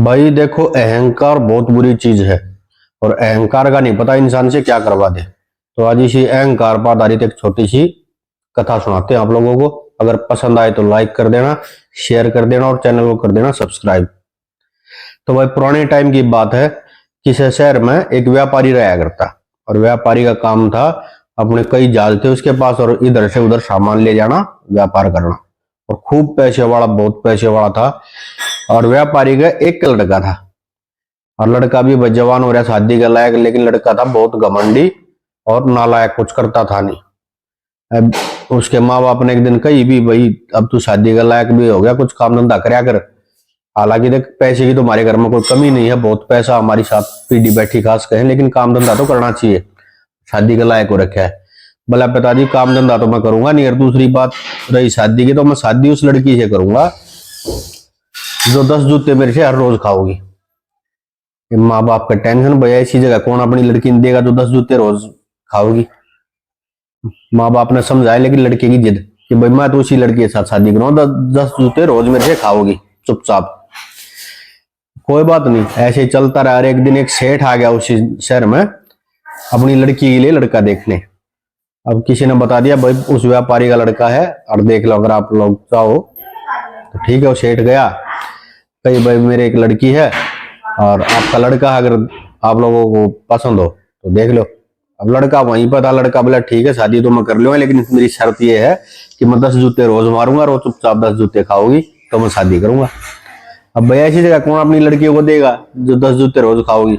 भाई देखो, अहंकार बहुत बुरी चीज है। और अहंकार का नहीं पता इंसान से क्या करवा दे। तो आज इसी अहंकार पर आधारित एक छोटी सी कथा सुनाते हैं आप लोगों को। अगर पसंद आए तो लाइक कर देना, शेयर कर देना और चैनल को कर देना सब्सक्राइब। तो भाई पुराने टाइम की बात है। किसी शहर में एक व्यापारी रहा करता। और व्यापारी का काम था, अपने कई जहाज थे उसके पास और इधर से उधर सामान ले जाना, व्यापार करना। और खूब पैसे वाला, बहुत पैसे वाला था। और व्यापारी का एक लड़का था। और लड़का भी जवान हो रहा, शादी के लायक, लेकिन लड़का था बहुत घमंडी और नालायक, कुछ करता था नहीं। अब उसके माँ बाप ने एक दिन कही भी, भाई अब तू शादी के लायक भी हो गया, कुछ काम धंधा करया कर। हालांकि देख, पैसे की तो हमारे घर में कोई कमी नहीं है, बहुत पैसा हमारी साथ पीढ़ी बैठी खास कहें, लेकिन काम धंधा तो करना चाहिए। शादी के लायक हो रखा है। बोला पिताजी काम धंधा तो मैं करूंगा नहीं, और दूसरी बात रही शादी की, तो मैं शादी उस लड़की से करूंगा जो 10 जूते मेरे से हर रोज खाओगी। माँ बाप का टेंशन, भैया इसी जगह कौन अपनी लड़की ने देगा जो 10 जूते रोज खाओगी। माँ बाप ने समझाया, लेकिन लड़के की जिद कि भाई मैं तो उसी लड़की के साथ शादी करूंगा, 10 जूते रोज मेरे से खाओगी चुपचाप। कोई बात नहीं, ऐसे ही चलता रहा। एक दिन एक सेठ आ गया उसी शहर में अपनी लड़की के लिए लड़का देखने। अब किसी ने बता दिया भाई उस व्यापारी का लड़का है, और देख लो अगर आप लोग चाहो तो। ठीक है, वो सेठ गया, कही भाई मेरे एक लड़की है और आपका लड़का, अगर आप लोगों को पसंद हो तो देख लो। अब लड़का वहीं पर था। लड़का बोला ठीक है शादी तो मैं कर लूंगा, लेकिन मेरी शर्त ये है कि मैं 10 जूते रोज मारूंगा और वो चुपचाप 10 जूते खाओगी तो मैं शादी करूंगा। अब भैया ऐसी जगह कौन अपनी लड़कियों को देगा जो 10 जूते रोज खाओगी।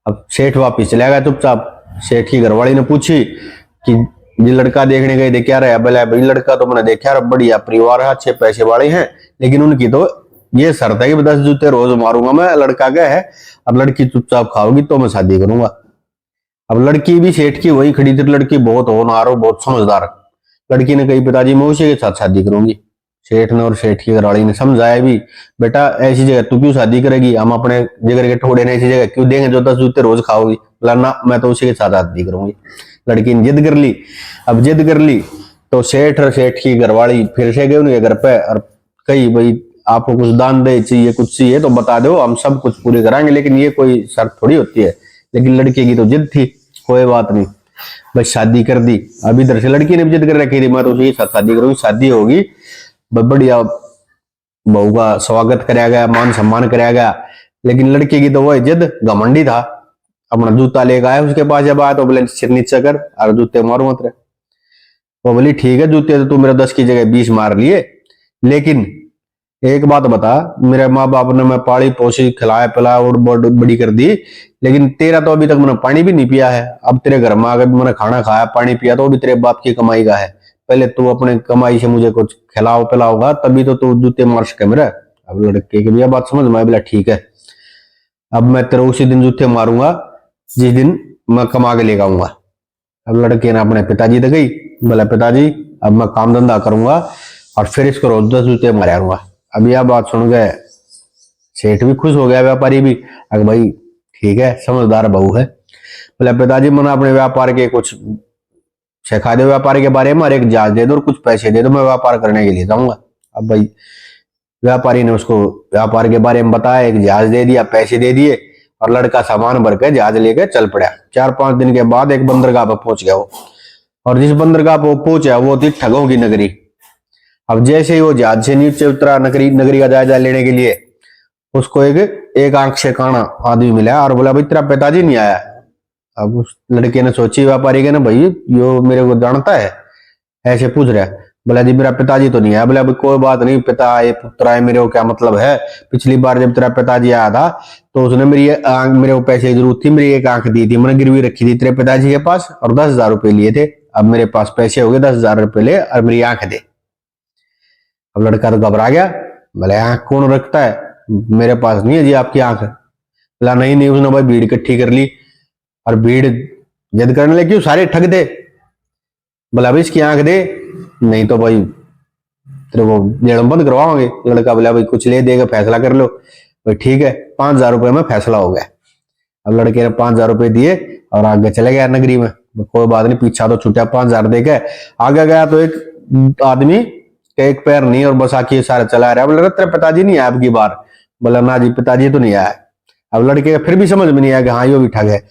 अब सेठ वापिस चला गया चुपचाप। सेठ की घरवाली ने पूछी कि ये लड़का देखने गए थे क्या रहा। बोला भाई लड़का तो मैंने देखा, बढ़िया परिवार है, अच्छे पैसे वाले हैं, लेकिन उनकी तो ये शर्त है कि 10 जूते रोज मारूंगा मैं, लड़का क्या है, अब लड़की चुपचाप खाओगी तो मैं शादी करूंगा। अब लड़की भी सेठ की वही खड़ी थी। लड़की बहुत होनहार और बहुत समझदार। लड़की ने कही पिताजी मैं उसी के साथ शादी करूंगी। सेठ ने और सेठ की घरवाली ने समझाया भी, बेटा ऐसी जगह तू क्यों शादी करेगी, हम अपने जिगर के टुकड़े ने ऐसी जगह क्यों देंगे जो 10 जूते रोज खाओगी। बोला ना, मैं तो उसी के साथ शादी करूंगी। लड़की ने जिद कर ली। अब जिद कर ली तो सेठ और सेठ की घरवाली फिर से गए उनके घर पे और कही भाई आपको कुछ दान दे चाहिए, कुछ चाहिए तो बता दो, हम सब कुछ पूरे कराएंगे, लेकिन ये कोई शर्त थोड़ी होती है। लेकिन लड़के की तो जिद थी। कोई बात नहीं, बस शादी कर दी। अब इधर से लड़की ने भी जिद कर रखी थी, मैं तो उसी के साथ शादी करूंगी। शादी होगी, बढ़िया बहू का स्वागत कराया गया, मान सम्मान कराया गया। लेकिन लड़के की तो वही जिद, घमंडी था। अपना जूता लेकर आया उसके पास, जब आया तो बोले सिर नीचे कर और जूते मारो मत रहे। वो बोली ठीक है, जूते तो तू मेरे 10 की जगह 20 मार लिए, लेकिन एक बात बता, मेरे माँ बाप ने मैं पाली पोसी खिलाया पिलाया और बड़ी कर दी, लेकिन तेरा तो अभी तक मैंने पानी भी नहीं पिया है। अब तेरे घर में अगर मैंने खाना खाया पानी पिया तो भी तेरे बाप की कमाई का है। पहले तू अपने कमाई से मुझे कुछ खिलाओ पिलाओगा तभी तो तू जूते मार सके मेरे। अब लड़के की भी बात समझ में बोला ठीक है, अब मैं तेरे उसी दिन जूते मारूंगा जिस दिन मैं कमा के लेकर आऊंगा। अब लड़के ने अपने पिताजी तक गई, बोला पिताजी अब मैं काम धंधा करूंगा और फिर इसको रोज 10 जूते मारूंगा। अब यह बात सुन गए सेठ भी खुश हो गया, व्यापारी भी। अगर भाई ठीक है, समझदार बहू है। बोला पिताजी मैंने अपने व्यापार के कुछ सिखा दो, व्यापार के बारे में, और एक जहाज दे दो और कुछ पैसे दे दो, मैं व्यापार करने के लिए जाऊंगा। अब भाई व्यापारी ने उसको व्यापार के बारे में बताया, एक जहाज दे दिया, पैसे दे दिए, और लड़का सामान भर के जहाज लेके चल पड़ा। 4-5 दिन के बाद एक बंदरगाह पर पहुंच गया वो। और जिस बंदरगाह पर पहुंचा वो थी ठगों की नगरी। अब जैसे ही वो जहाज से नीचे उतरा नगरी का जायजा लेने के लिए, उसको एक आंख से काना आदमी मिला और बोला भाई तेरा पिताजी नहीं आया। अब उस लड़के ने सोची व्यापारी के ना, भाई यो मेरे को जानता है, ऐसे पूछ रहा है। बोला जी मेरा पिताजी तो नहीं आया। बोला भाई कोई बात नहीं, पिता आए पुत्र आए मेरे को क्या मतलब है। पिछली बार जब तेरा पिताजी आया था तो उसने मेरी आंख, मेरे को पैसे की जरूरत थी, मेरी एक आंख दी थी, मैंने गिरवी रखी थी तेरे पिताजी के पास और 10,000 रुपए लिए थे। अब मेरे पास पैसे हो गए, 10,000 रुपए ले और मेरी आंख दे। अब लड़का तो घबरा गया। बोले आंख कौन रखता है, मेरे पास नहीं है जी आपकी आंख। बोला नहीं नहीं, उसने भाई भीड़ इकट्ठी कर ली और भीड़ जिद करने लगी, सारे ठग दे। बोला भाई इसकी आंख दे, नहीं तो भाई तेरे को जेल बंद करवाओगे। लड़का बोला भाई कुछ ले देगा, फैसला कर लो। भाई ठीक है, 5,000 रुपए में फैसला हो गया। अब लड़के ने 5,000 रुपए दिए और आगे चले गया नगरी में। कोई बात नहीं, पीछा तो छूटा, 5,000 देके आगे गया तो एक आदमी एक पैर नहीं और बसा के सारे चला रहा है। बोला तेरे पिताजी नहीं है आपकी बार। बोला ना जी पिताजी तो नहीं आया। अब लड़के का फिर भी समझ में नहीं आया कि हाँ यो भी ठग है।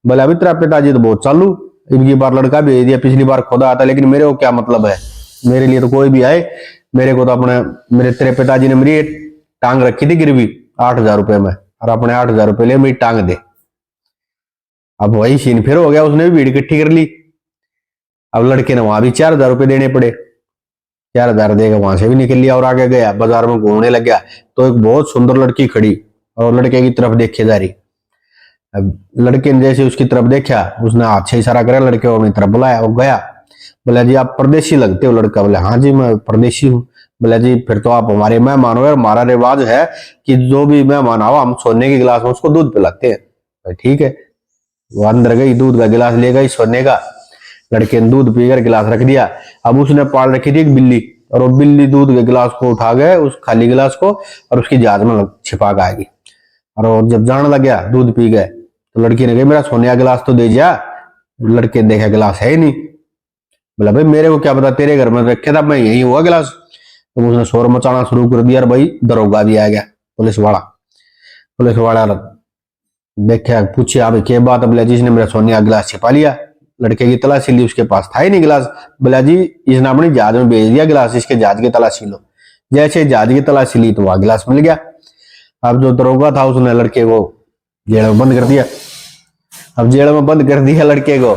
बोला अभी तेरा पिताजी तो बहुत चालू, इनकी बार लड़का भेज दिया, पिछली बार खुद आता, लेकिन मेरे को क्या मतलब है, मेरे लिए तो कोई भी आए, मेरे को तो अपने, मेरे तेरे पिताजी ने मेरी टांग रखी थी गिरवी 8,000 रुपए में, और अपने 8,000 रुपए ले मेरी टांग दे। अब वही सीन फिर हो गया, उसने भी भीड़ इकट्ठी कर ली। अब लड़के ने वहां भी 4,000 रुपए देने पड़े। 4,000 देगा, वहां से भी निकल लिया और आगे गया, बाजार में घूमने लग गया। तो एक बहुत सुंदर लड़की खड़ी और लड़के की तरफ देखे जा रही। अब लड़के ने जैसे उसकी तरफ देखा, उसने हाथ से इशारा करा, लड़के को अपनी तरफ बुलाया, वो गया। बोला जी आप परदेशी लगते हो। लड़का बोला हाँ जी मैं परदेशी हूँ। बोला जी फिर तो आप हमारे मेहमान हो, हमारा रिवाज है कि जो भी मेहमान आओ हम सोने के गिलास में उसको दूध पिलाते हैं। ठीक है। वो अंदर गई, दूध का गिलास ले गई सोने का। लड़के ने दूध पीकर गिलास रख दिया। अब उसने पाल रखी थी एक बिल्ली, और वो बिल्ली दूध के गिलास को उठा गए, उस खाली गिलास को, और उसकी जहाज में छिपा के आ गई। और वो जब जाने लग गया, दूध पी गए, तो लड़की ने कहा मेरा सोने का गिलास तो दे जा। लड़के ने देखा गिलास है ही नहीं। बोला भाई मेरे को क्या पता, तेरे घर में रखे था, मैं यही हुआ गिलास। तो उसने शोर मचाना शुरू कर दिया, और भाई दरोगा भी आ गया, पुलिस वाला। पुलिस वाला देखा, पूछे आप क्या बात है। बोला जी इसने मेरा सोने का गिलास छिपा लिया। लड़के की तलाशी ली, उसके पास था ही नहीं गिलास। बोला जी इसने अपनी जहाज में भेज दिया गिलास, इसके जहाज की तलाशी लो। जैसे जहाज की तलाशी ली तो वहां गिलास मिल गया। अब जो दरोगा था उसने लड़के को जेल में बंद कर दिया। अब जेल में बंद कर दिया लड़के को,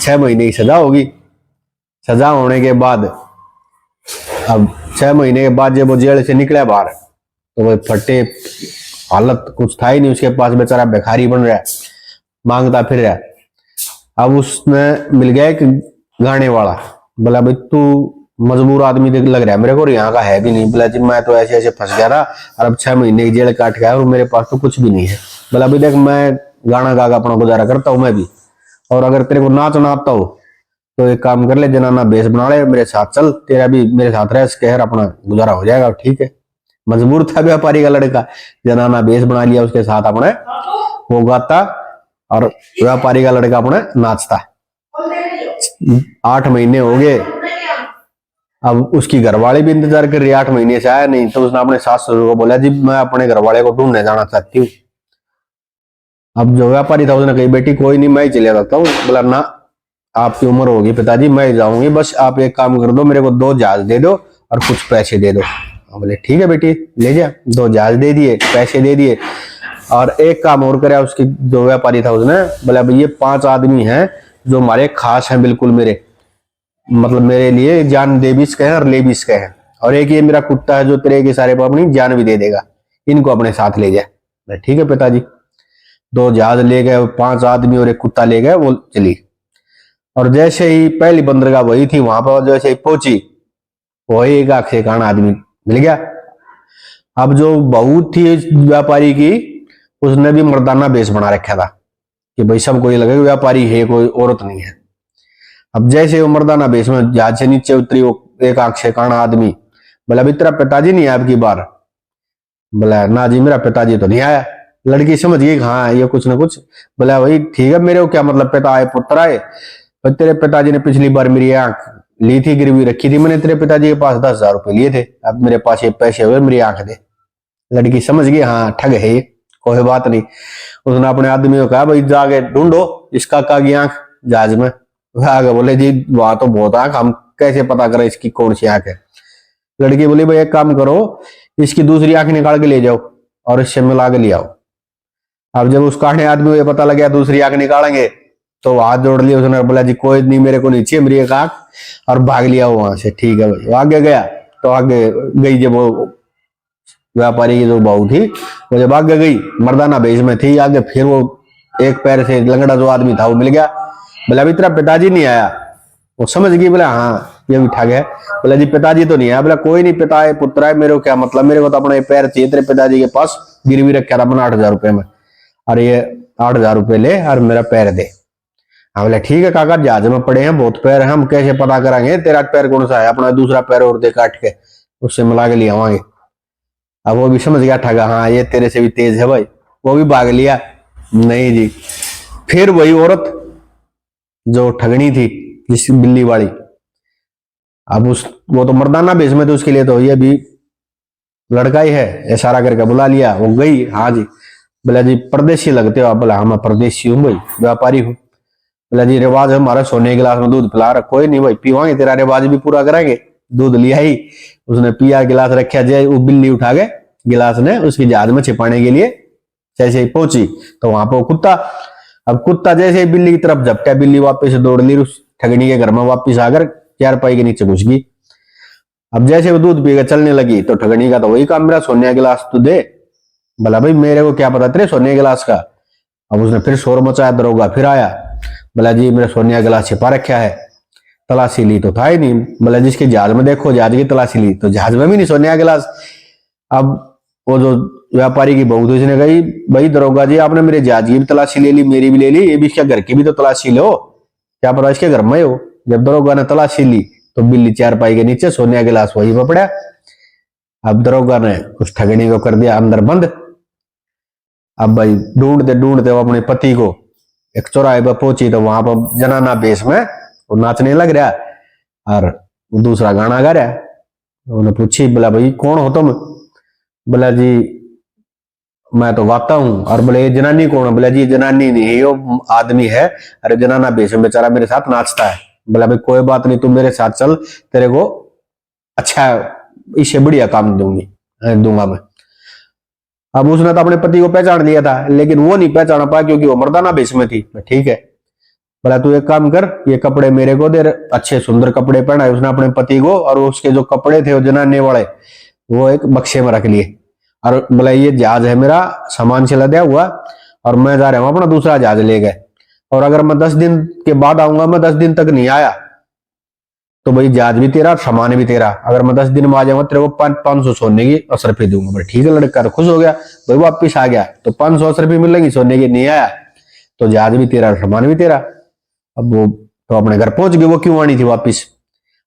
6 महीने की सजा होगी। सजा होने के बाद, अब 6 महीने के बाद जब वो जेल से निकला बाहर, तो वो फटे, हालत कुछ था ही नहीं उसके पास, बेचारा भिखारी बन रहा है, मांगता फिर रहा है। अब उसने मिल गया एक गाने वाला। बोला भाई तू मजबूर आदमी लग रहा है मेरे को, यहाँ का है भी नहीं। बोला जी मैं तो ऐसे ऐसे फंस गया था, और अब 6 महीने की जेल काट गया और मेरे पास तो कुछ भी नहीं है। बोला भाई देख मैं गाना गा अपना गुजारा करता हूँ मैं भी, और अगर तेरे को नाचना आता हो तो एक काम कर ले, जनाना बेस बना ले, मेरे साथ चल, तेरा भी मेरे साथ रह, कहर अपना गुजारा हो जाएगा। ठीक है। मजबूर था व्यापारी का लड़का, जनाना बेस बना लिया, उसके साथ अपने वो गाता, और व्यापारी का लड़का अपने नाचता। 8 महीने हो गए। अब उसकी घरवाली भी इंतजार कर रही है, 8 महीने से आया नहीं। तो उसने अपने सास ससुर को बोला जी मैं अपने घरवाले को ढूंढने जाना चाहती हूँ। अब जो व्यापारी था उसने कही बेटी कोई नहीं, मैं ही चले जाता हूँ। बोला ना आपकी उम्र होगी पिताजी, मैं जाऊंगी, बस आप एक काम कर दो, मेरे को 2 जहाज दे दो और कुछ पैसे दे दो। बोले ठीक है बेटी ले जा। 2 जहाज दे दिए, पैसे दे दिए, और एक काम और करे उसकी जो व्यापारी था उसने। बोला भाई ये 5 आदमी हैं जो हमारे खास हैं बिल्कुल, मेरे मतलब मेरे लिए जान दे भी इसके हैं और ले भी इसके हैं, और एक ये मेरा कुत्ता है जो तेरे के सारे पर अपनी जान भी दे देगा, इनको अपने साथ ले जाए। ठीक है पिताजी। 2 जहाज ले गए, 5 आदमी और एक कुत्ता ले गए, वो चली। और जैसे ही पहली बंदरगाह वही थी, वहां पर जैसे ही पहुंची, वही एक आंख से कान आदमी मिल गया। अब जो बहू थी व्यापारी की, उसने भी मर्दाना बेस बना रखा था कि भाई सबको ये लगे व्यापारी है, कोई औरत नहीं है। अब जैसे वो मर्दाना बेस में जहाज से नीचे उतरी, वो एक आंख से काना आदमी। बोला अभी तेरा पिताजी नहीं आया आपकी बार। बोला ना जी मेरा पिताजी तो नहीं आया। लड़की समझ गई हाँ ये कुछ ना कुछ। बोला वही ठीक है, मेरे को क्या मतलब, पिता आए पुत्र आए, पर तेरे पिताजी ने पिछली बार मेरी आंख ली थी, गिरवी रखी थी, मैंने तेरे पिताजी के पास 10,000 रुपए लिए थे, अब मेरे पास ये पैसे हुए, मेरी आंख दे। लड़की समझ गई हाँ ठग है ये, कोई बात नहीं। उसने अपने आदमी को कहा भाई जाके ढूंढो इसका का की आंख जहाज में। आगे बोले जी वहां तो बहुत आंख, हम कैसे पता करें इसकी कौन सी आंख है। लड़की बोली भाई एक काम करो, इसकी दूसरी आंख निकाल के ले जाओ और इससे मिला के ले आओ। अब जब उस काढ़े आदमी को ये पता लगा दूसरी आंख निकालेंगे, तो हाथ जोड़ लिया उसने, बोला जी कोई नहीं मेरे को नहीं चाहिए मेरी एक आंख, और भाग लिया वहां से। ठीक है भाई। वो आगे गया, तो आगे गई जब वो व्यापारी की जो बहू थी, वो जब आगे गई मर्दाना बेस में थी आगे, फिर वो एक पैर से लंगड़ा जो आदमी था वो मिल गया। बोला अभी तेरा पिताजी नहीं आया। वो समझ गई, बोला हाँ ये भी ठग है। बोला जी पिताजी तो नहीं आया। बोला कोई नहीं, पिता है पुत्र है, मेरे को क्या मतलब, मेरे को तो अपने पैर चाहिए, तेरे पिताजी के पास गिरवी रखा था अपना 8,000 रुपए में, और ये 8,000 रुपए ले और मेरा पैर दे। हाँ बोला ठीक है काका, जहाज में पड़े हैं बहुत पैर हैं, हम कैसे पता करेंगे तेरा पैर कौन सा है, अपना दूसरा पैर और दे काट के उससे मिला के ले आवांगे। अब वो भी समझ गया ठगा, हाँ ये तेरे से भी तेज है भाई, वो भी भाग लिया। नहीं जी, फिर वही औरत जो ठगनी थी जिस बिल्ली वाली, अब उस वो तो मर्दाना बेच में, तो उसके लिए तो ये भी लड़का ही है, इशारा करके बुला लिया, वो गई। हाँ जी। बोला जी परदेशी लगते हो आप? बोला हाँ मैं परदेशी हूँ भाई, व्यापारी हूँ। बोला जी रिवाज है हमारा सोने के गिलास में दूध पिला रहा। कोई नहीं भाई, पीवाएंगे, तेरा रिवाज भी पूरा करेंगे। दूध लिया ही, उसने पिया, गिलास रखा जाए, वो बिल्ली उठा के गिलास ने उसकी जहाज में छिपाने के लिए जैसे ही पहुंची तो वहां पर वो कुत्ता, अब कुत्ता जैसे ही बिल्ली की तरफ झपटा, बिल्ली वापस दौड़ ली, उस ठगनी के घर में वापिस आकर चारपाई के नीचे घुस गई। अब जैसे वो दूध पीकर चलने लगी तो ठगनी का तो वही काम, मेरा सोने का गिलास तू दे। बोला भाई मेरे को क्या पता तेरे सोने के गिलास का। अब उसने फिर शोर मचाया, दरोगा फिर आया। बोला जी मेरा सोने का गिलास छिपा रखा है। तलाशी ली तो था ही नहीं। बोला जिसके जहाज में देखो, जहाज की तलाशी ली तो जहाज में भी नहीं सोने का गिलास। अब वो जो व्यापारी की बहू थी उसने कही भाई दरोगा जी आपने मेरे जहाज की भी तलाशी ले ली, मेरी भी ले ली, ये भी इसके घर की भी तो तलाशी लो, क्या पता इसके घर में हो। जब दरोगा ने तलाशी ली तो बिल्ली चारपाई के नीचे, सोने का गिलास वहीं पर पड़ा। अब दरोगा ने उस ठगनी को कर दिया अंदर बंद। अब भाई ढूंढते ढूंढते वो अपने पति को एक चौराहे पर पहुंची तो वहां पर जनाना बेस में वो नाचने लग रहा और दूसरा गाना गा रहा। उन्होंने पूछी, बोला भाई कौन हो तुम? बोला जी मैं तो गाता हूँ। और बोले ये जनानी कौन है? बोला जी जनानी नहीं है, वो आदमी है, अरे जनाना बेच में बेचारा मेरे साथ नाचता है। बोला भाई कोई बात नहीं, तुम मेरे साथ चल, तेरे को अच्छा इससे बढ़िया काम दूंगा मैं। अब उसने तो अपने पति को पहचान लिया था, लेकिन वो नहीं पहचान पाया क्योंकि वो मर्दाना बेच में थी। ठीक है, बोला तू एक काम कर, ये कपड़े मेरे को दे, अच्छे सुंदर कपड़े पहनाए उसने अपने पति को, और उसके जो कपड़े थे वो जनाने वाले वो एक बक्से में रख लिए। और बोला ये जहाज है मेरा, सामान से लदा हुआ, और मैं जा रहा हूं अपना दूसरा जहाज ले गए, और अगर मैं 10 दिन के बाद आऊंगा, मैं 10 दिन तक नहीं आया तो भाई जहाज भी तेरा, सामान भी तेरा। अगर मैं 10 दिन में आ जाऊंगा तेरे को 500 सोने की असरफी दूंगा। भाई ठीक है, लड़का तो खुश हो गया, भाई वापिस आ गया तो 500 असरफी मिलेगी, सोने की। नहीं आया तो जहाज भी तेरा, सामान भी तेरा। अब वो तो अपने घर पहुंच गए, वो क्यों आनी थी वापिस।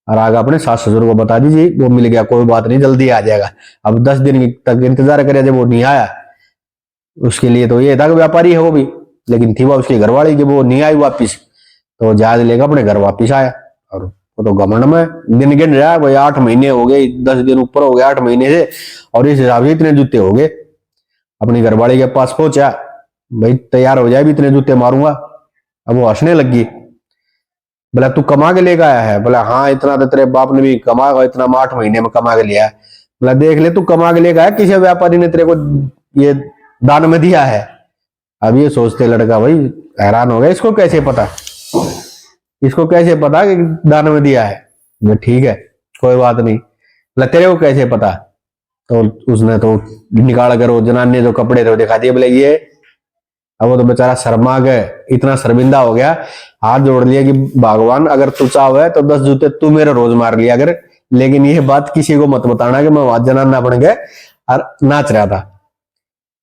और आगे अपने सास ससुर को बता दीजिए, वो मिल गया, कोई बात नहीं, जल्दी आ जाएगा। अब 10 दिन तक इंतजार करे, जब वो नहीं आया उसके लिए तो ये था कि व्यापारी है वो भी, लेकिन थी वो उसकी घरवाली की, वो नहीं आई वापिस तो जहाज लेकर अपने घर वापिस आया। और वो तो घमंड में दिन गिन रहा है, भाई 8 महीने हो गए, 10 दिन ऊपर हो गए 8 महीने से, और इस हिसाब से इतने जूते हो गए। अपनी घरवाली के पास पहुंचा, भाई तैयार हो जाए, भी इतने जूते मारूंगा। अब वो हंसने लगी। बोला तू कमा के लेकर आया है? बोला हाँ इतना तो तेरे बाप ने भी कमा, इतना 8 महीने में कमा के लिया है। बोला देख ले तू कमा के लेकर आया, किसी व्यापारी ने तेरे को ये दान में दिया है? अब ये सोचते लड़का भाई हैरान हो गया, इसको कैसे पता, इसको कैसे पता कि दान में दिया है? ठीक है कोई बात नहीं। बोला तेरे को कैसे पता? तो उसने तो निकाल कर वो जनाने ने जो कपड़े थे वो दिखा दिए। बोले ये, अब वो तो बेचारा शर्मा गए, इतना शर्मिंदा हो गया, हाथ जोड़ लिया कि भगवान अगर तू चाहे तो 10 जूते तू मेरे रोज मार लिया अगर, लेकिन ये बात किसी को मत बताना कि मैं वहां जनाना बन गया और नाच रहा था।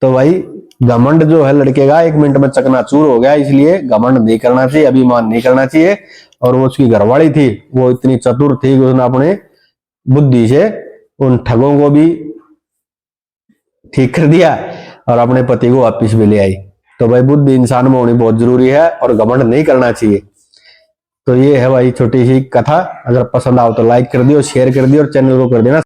तो भाई घमंड जो है लड़के का 1 मिनट में चकनाचूर हो गया, इसलिए घमंड नहीं करना चाहिए, अभिमान नहीं करना चाहिए। और वो उसकी घरवाली थी, वो इतनी चतुर थी कि उसने अपने बुद्धि से उन ठगों को भी ठीक कर दिया और अपने पति को वापिस भी ले आई। तो भाई बुद्धि इंसान में होनी बहुत जरूरी है और घमंड नहीं करना चाहिए। तो ये है भाई छोटी सी कथा, अगर पसंद आओ तो लाइक कर दियो, शेयर कर दियो और चैनल को कर देना